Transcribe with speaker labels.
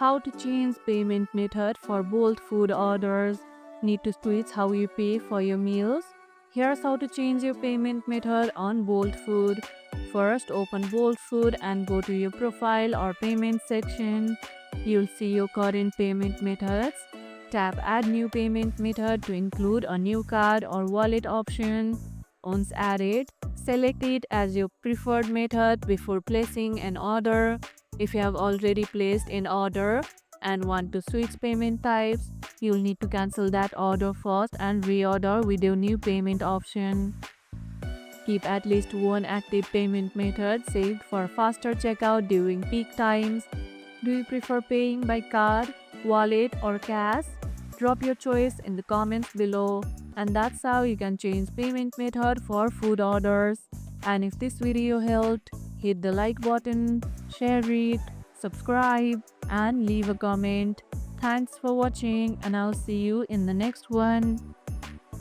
Speaker 1: How to change payment method for Bolt food orders. Need to switch how you pay for your meals? Here's how to change your payment method on Bolt Food. First, open Bolt Food and go to your profile or payment section. You'll see your current payment methods. Tap Add New Payment Method to include a new card or wallet option. Once added, select it as your preferred method before placing an order. If you have already placed an order and want to switch payment types, you'll need to cancel that order first and reorder with your new payment option. Keep at least one active payment method saved for faster checkout during peak times. Do you prefer paying by card, wallet, or cash? Drop your choice in the comments below. And that's how you can change payment method for food orders. And if this video helped, hit the like button, share it, subscribe, and leave a comment. Thanks for watching, and I'll see you in the next one.